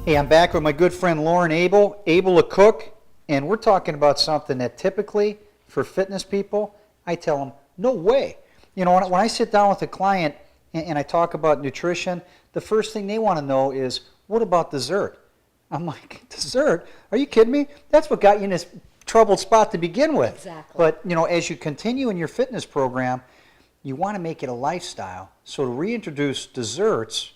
Hey, I'm back with my good friend Lauren Abel to cook, and we're talking about something that typically for fitness people, I tell them, no way. You know, when I sit down with a client and I talk about nutrition, the first thing they want to know is, what about dessert? I'm like, dessert? Are you kidding me? That's what got you in this troubled spot to begin with. Exactly. But, you know, as you continue in your fitness program, you want to make it a lifestyle. So to reintroduce desserts,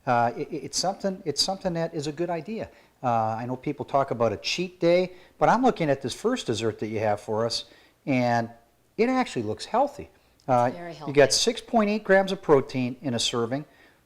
it's something that is a good idea. I know people talk about a cheat day, but I'm looking at this first dessert that you have for us, and it actually looks healthy. It's very healthy. You got 6.8 grams of protein in a serving,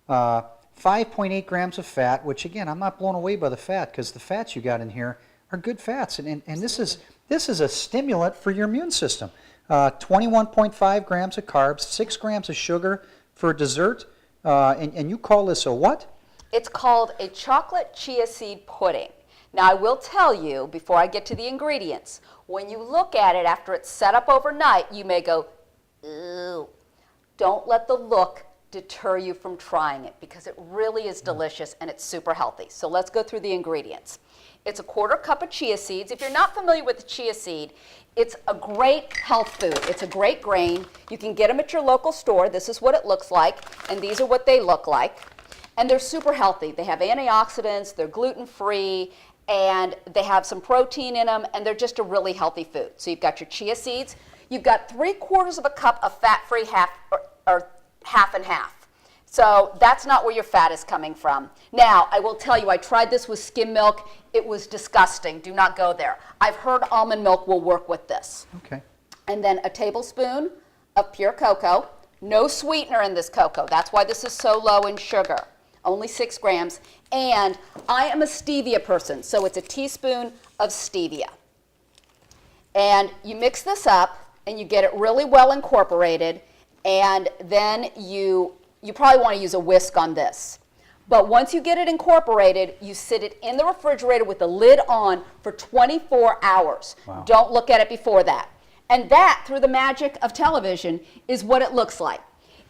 5.8 grams of fat, which again, I'm not blown away by the fat because the fats you got in here are good fats, and this is a stimulant for your immune system. 21.5 grams of carbs, 6 grams of sugar for dessert. And you call this a what? It's called a chocolate chia seed pudding. Now I will tell you, before I get to the ingredients, when you look at it after it's set up overnight, you may go, ew. Don't let the look deter you from trying it because it really is delicious and it's super healthy. So let's go through the ingredients. It's a 1/4 cup of chia seeds. If you're not familiar with the chia seed, it's a great health food. It's a great grain. You can get them at your local store. This is what it looks like, and these are what they look like. And they're super healthy. They have antioxidants, they're gluten-free, and they have some protein in them, and they're just a really healthy food. So you've got your chia seeds. You've got 3/4 of a cup of fat-free or half and half. So that's not where your fat is coming from. Now, I will tell you, I tried this with skim milk. It was disgusting. Do not go there. I've heard almond milk will work with this. Okay. And then a tablespoon of pure cocoa. No sweetener in this cocoa. That's why this is so low in sugar. Only 6 grams. And I am a stevia person, so it's a teaspoon of stevia. And you mix this up, and you get it really well incorporated, and then you probably want to use a whisk on this. But once you get it incorporated, you sit it in the refrigerator with the lid on for 24 hours. Wow. Don't look at it before that. And that, through the magic of television, is what it looks like.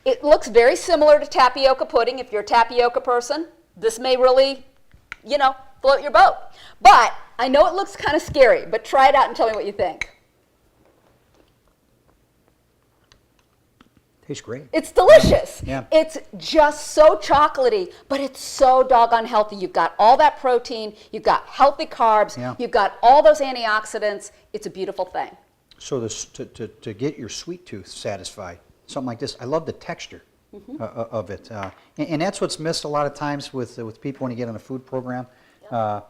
It looks very similar to tapioca pudding. If you're a tapioca person, this may really, float your boat. But I know it looks kind of scary, but try it out and tell me what you think. Tastes great. It's delicious. Yeah. It's just so chocolatey, but it's so doggone healthy. You've got all that protein, you've got healthy carbs, Yeah. you've got all those antioxidants. It's a beautiful thing. So this, to get your sweet tooth satisfied, something like this, I love the texture of it. And that's what's missed a lot of times with people when you get on a food program. Yep.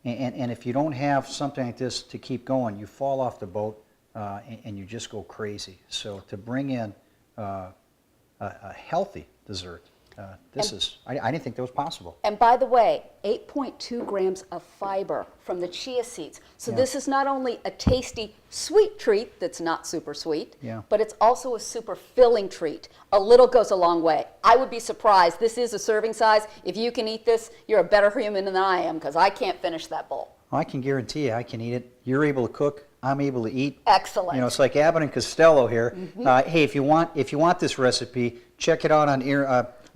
And if you don't have something like this to keep going, you fall off the boat and you just go crazy. So to bring in a healthy dessert, I didn't think that was possible. And by the way, 8.2 grams of fiber from the chia seeds. So Yeah. this is not only a tasty sweet treat that's not super sweet, Yeah. but it's also a super filling treat. A little goes a long way. I would be surprised. This is a serving size. If you can eat this, you're a better human than I am because I can't finish that bowl. I can guarantee you I can eat it. You're able to cook. I'm able to eat. Excellent. You know, it's like Abbott and Costello here. Hey, if you want this recipe, check it out on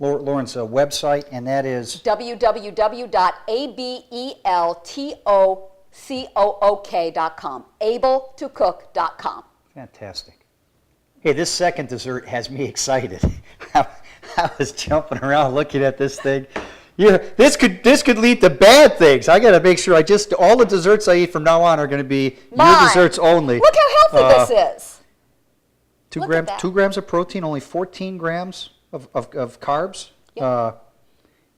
Lauren's website, and that is www.abeltocook.com. Able2cook.com. fantastic. Hey, this second dessert has me excited. I was jumping around looking at this thing. Yeah, this could lead to bad things. I got to make sure all the desserts I eat from now on are going to be your desserts only. Look how healthy this is. 2 Look grams, at that. 2 grams of protein, only 14 grams of carbs, Yep.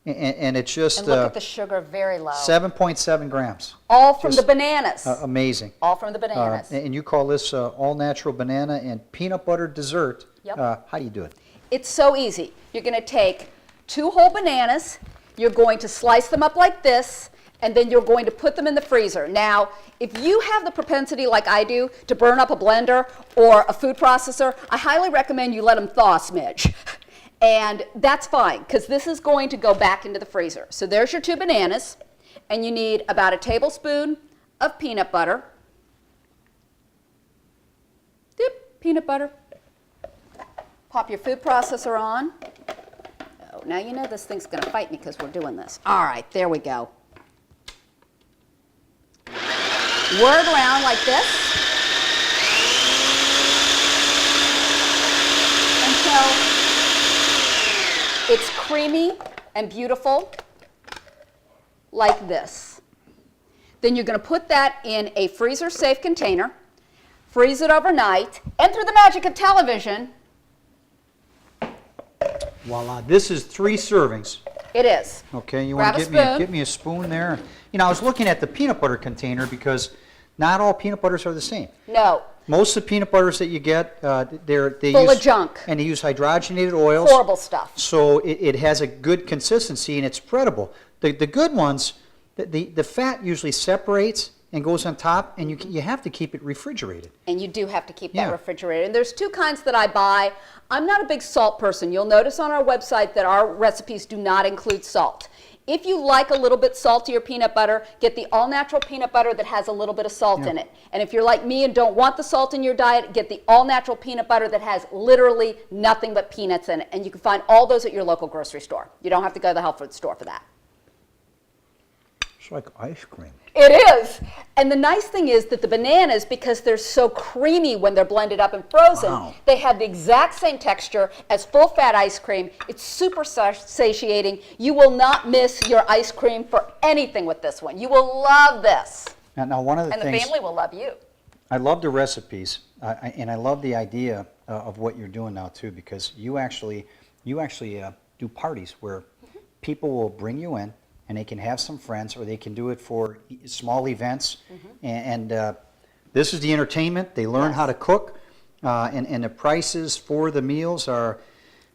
and it's just And look at the sugar, very low. 7.7 grams. All from Just, the bananas. Amazing. All from the bananas. And you call this all natural banana and peanut butter dessert. Yep. How do you do it? It's so easy. You're going to take 2 whole bananas. You're going to slice them up like this, and then you're going to put them in the freezer. Now, if you have the propensity like I do to burn up a blender or a food processor, I highly recommend you let them thaw a smidge. And that's fine, because this is going to go back into the freezer. So there's your 2 bananas, and you need about a tablespoon of peanut butter. Dip, peanut butter. Pop your food processor on. Oh, now you know this thing's going to fight me because we're doing this. All right, there we go. Whir it around like this until it's creamy and beautiful like this. Then you're going to put that in a freezer-safe container, freeze it overnight, and through the magic of television, Voila. This is 3 servings. it is. Okay, you Grab want a to spoon. get me a spoon there? You know, I was looking at the peanut butter container because not all peanut butters are the same. No, Most of the peanut butters that you get, they full use, of junk. and they use hydrogenated oils. Horrible stuff. So it has a good consistency and it's spreadable. The good ones, the fat usually separates and goes on top, and you have to keep it refrigerated. And you do have to keep Yeah. that refrigerated. And there's 2 kinds that I buy. I'm not a big salt person. You'll notice on our website that our recipes do not include salt. If you like a little bit saltier peanut butter, get the all-natural peanut butter that has a little bit of salt in it. And if you're like me and don't want the salt in your diet, get the all-natural peanut butter that has literally nothing but peanuts in it. And you can find all those at your local grocery store. You don't have to go to the health food store for that. It's like ice cream. It is. And the nice thing is that the bananas, because they're so creamy when they're blended up and frozen, Wow. they have the exact same texture as full-fat ice cream. It's super satiating. You will not miss your ice cream for anything with this one. You will love this. Now one of the And the things, family will love you. I love the recipes, and I love the idea of what you're doing now too, because you actually do parties where people will bring you in, and they can have some friends, or they can do it for small events. And this is the entertainment. They learn how to cook, and the prices for the meals are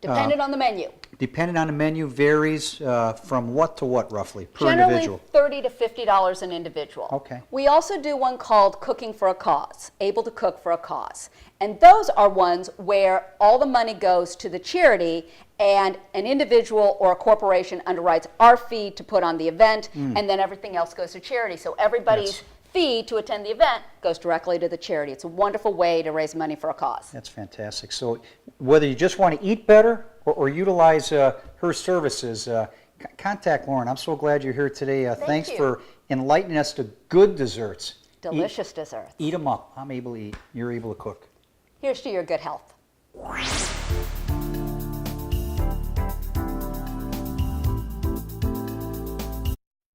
Dependent on the menu. dependent on the menu, varies from what to what roughly per Generally individual. $30 to $50 an individual. Okay. We also do one called Cooking for a Cause, Able to Cook for a Cause. And those are ones where all the money goes to the charity and an individual or a corporation underwrites our fee to put on the event, and then everything else goes to charity. So everybody's Yes. fee to attend the event goes directly to the charity. It's a wonderful way to raise money for a cause. That's fantastic. So whether you just want to eat better or utilize her services, contact Lauren. I'm so glad you're here today. Thanks you. for enlightening us to good desserts. Delicious desserts. Eat them up. I'm able to eat. You're able to cook. Here's to your good health.